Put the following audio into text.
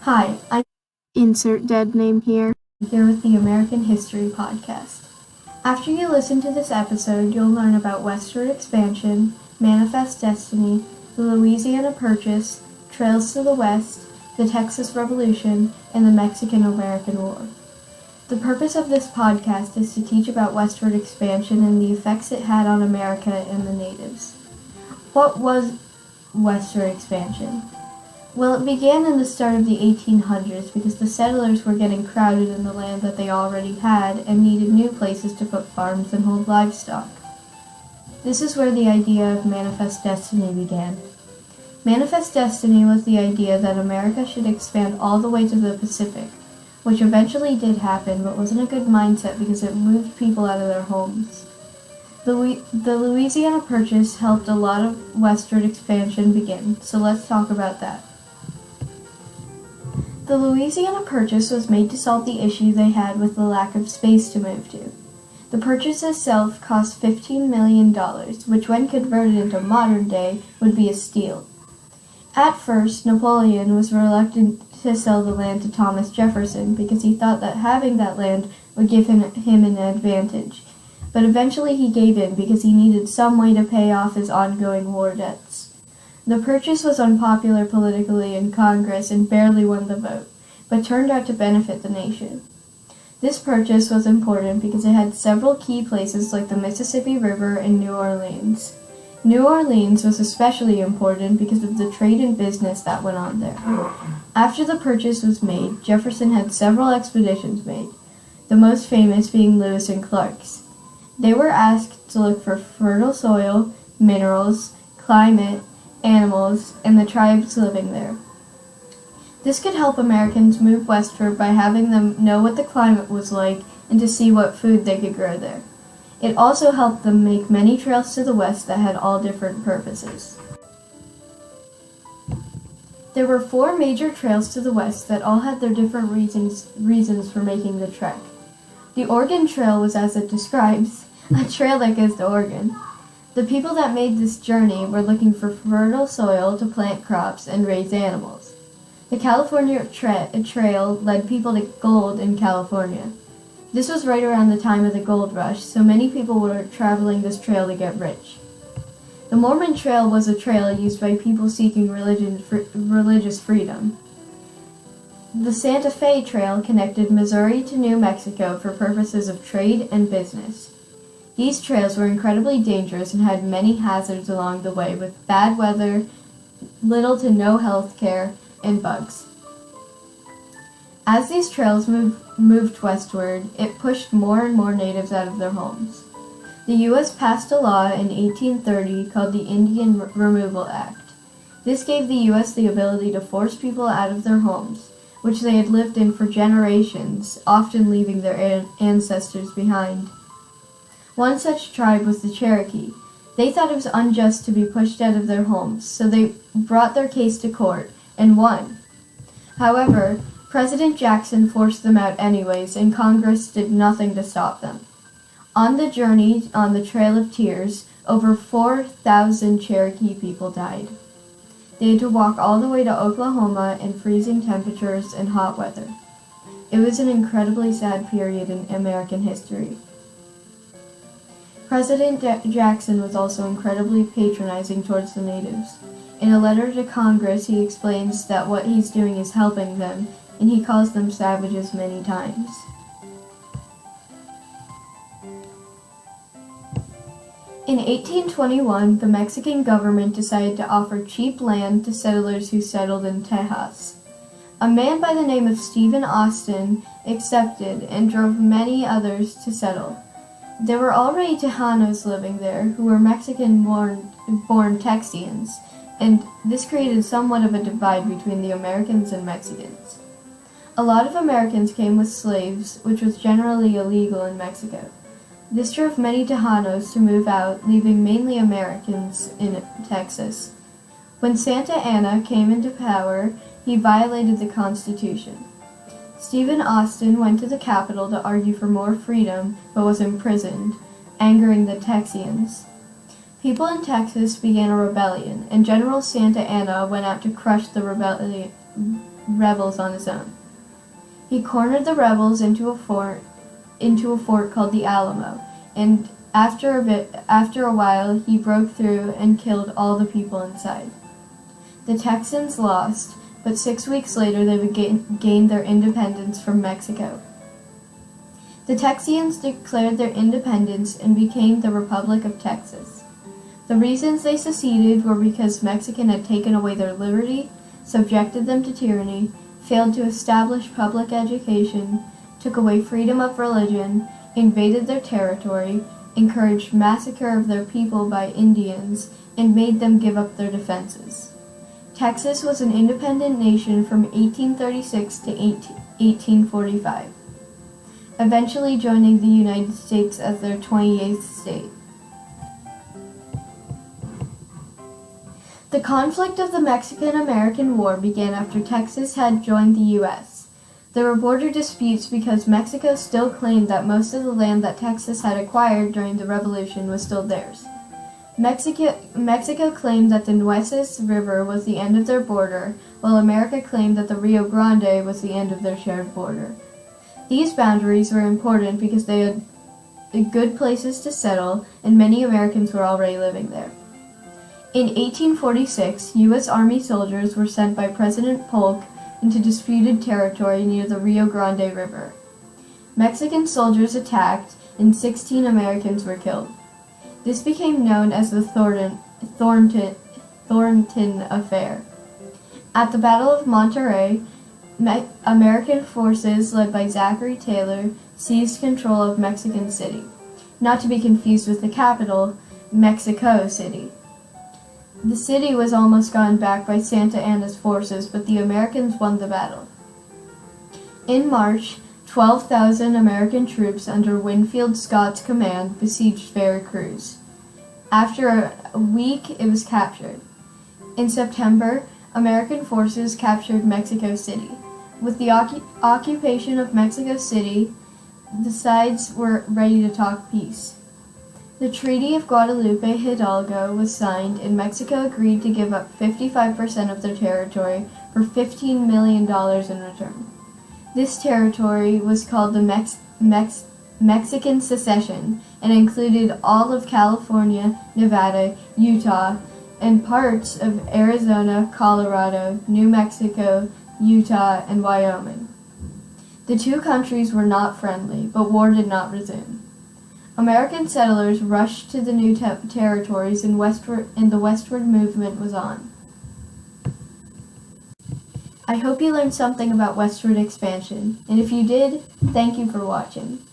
Hi, I'm Insert dead name here. here with the American History Podcast. After you listen to this episode, you'll learn about Westward Expansion, Manifest Destiny, the Louisiana Purchase, Trails to the West, the Texas Revolution, and the Mexican-American War. The purpose of this podcast is to teach about westward expansion and the effects it had on America and the natives. What was westward expansion? Well, it began in the start of the 1800s because the settlers were getting crowded in the land that they already had and needed new places to put farms and hold livestock. This is where the idea of Manifest Destiny began. Manifest Destiny was the idea that America should expand all the way to the Pacific, which eventually did happen, but wasn't a good mindset because it moved people out of their homes. The Louisiana Purchase helped a lot of westward expansion begin, so let's talk about that. The Louisiana Purchase was made to solve the issue they had with the lack of space to move to. The purchase itself cost $15 million, which when converted into modern day would be a steal. At first, Napoleon was reluctant to sell the land to Thomas Jefferson because he thought that having that land would give him an advantage. But eventually he gave in because he needed some way to pay off his ongoing war debts. The purchase was unpopular politically in Congress and barely won the vote, but turned out to benefit the nation. This purchase was important because it had several key places like the Mississippi River and New Orleans. New Orleans was especially important because of the trade and business that went on there. After the purchase was made, Jefferson had several expeditions made, the most famous being Lewis and Clark's. They were asked to look for fertile soil, minerals, climate, animals, and the tribes living there. This could help Americans move westward by having them know what the climate was like and to see what food they could grow there. It also helped them make many trails to the west that had all different purposes. There were 4 major trails to the west that all had their different reasons for making the trek. The Oregon Trail was as it describes, a trail that goes to Oregon. The people that made this journey were looking for fertile soil to plant crops and raise animals. The California Trail led people to gold in California. This was right around the time of the gold rush, so many people were traveling this trail to get rich. The Mormon Trail was a trail used by people seeking religious freedom. The Santa Fe Trail connected Missouri to New Mexico for purposes of trade and business. These trails were incredibly dangerous and had many hazards along the way with bad weather, little to no health care, and bugs. As these trails moved westward, it pushed more and more natives out of their homes. The U.S. passed a law in 1830 called the Indian Removal Act. This gave the U.S. the ability to force people out of their homes, which they had lived in for generations, often leaving their ancestors behind. One such tribe was the Cherokee. They thought it was unjust to be pushed out of their homes, so they brought their case to court and won. However, President Jackson forced them out anyways, and Congress did nothing to stop them. On the journey on the Trail of Tears, over 4,000 Cherokee people died. They had to walk all the way to Oklahoma in freezing temperatures and hot weather. It was an incredibly sad period in American history. President Jackson was also incredibly patronizing towards the natives. In a letter to Congress, he explains that what he's doing is helping them, and he calls them savages many times. In 1821, the Mexican government decided to offer cheap land to settlers who settled in Tejas. A man by the name of Stephen Austin accepted and drove many others to settle. There were already Tejanos living there who were Mexican-born Texians, and this created somewhat of a divide between the Americans and Mexicans. A lot of Americans came with slaves, which was generally illegal in Mexico. This drove many Tejanos to move out, leaving mainly Americans in Texas. When Santa Anna came into power, he violated the Constitution. Stephen Austin went to the capital to argue for more freedom, but was imprisoned, angering the Texians. People in Texas began a rebellion, and General Santa Anna went out to crush the rebels on his own. He cornered the rebels into a fort called the Alamo, and after a while, he broke through and killed all the people inside. The Texans lost, but 6 weeks later they would gain their independence from Mexico. The Texians declared their independence and became the Republic of Texas. The reasons they seceded were because Mexico had taken away their liberty, subjected them to tyranny, failed to establish public education, took away freedom of religion, invaded their territory, encouraged massacre of their people by Indians, and made them give up their defenses. Texas was an independent nation from 1836 to 1845, eventually joining the United States as their 28th state. The conflict of the Mexican-American War began after Texas had joined the U.S. There were border disputes because Mexico still claimed that most of the land that Texas had acquired during the Revolution was still theirs. Mexico claimed that the Nueces River was the end of their border, while America claimed that the Rio Grande was the end of their shared border. These boundaries were important because they had good places to settle, and many Americans were already living there. In 1846, U.S. Army soldiers were sent by President Polk into disputed territory near the Rio Grande River. Mexican soldiers attacked, and 16 Americans were killed. This became known as the Thornton Affair. At the Battle of Monterrey, American forces led by Zachary Taylor seized control of Mexican City, not to be confused with the capital, Mexico City. The city was almost gotten back by Santa Anna's forces, but the Americans won the battle. In March, 12,000 American troops under Winfield Scott's command besieged Veracruz. After a week, it was captured. In September, American forces captured Mexico City. With the occupation of Mexico City, the sides were ready to talk peace. The Treaty of Guadalupe Hidalgo was signed, and Mexico agreed to give up 55% of their territory for $15 million in return. This territory was called the Mexican Secession and included all of California, Nevada, Utah, and parts of Arizona, Colorado, New Mexico, Utah, and Wyoming. The two countries were not friendly, but war did not resume. American settlers rushed to the new territories, and the westward movement was on. I hope you learned something about westward expansion, and if you did, thank you for watching.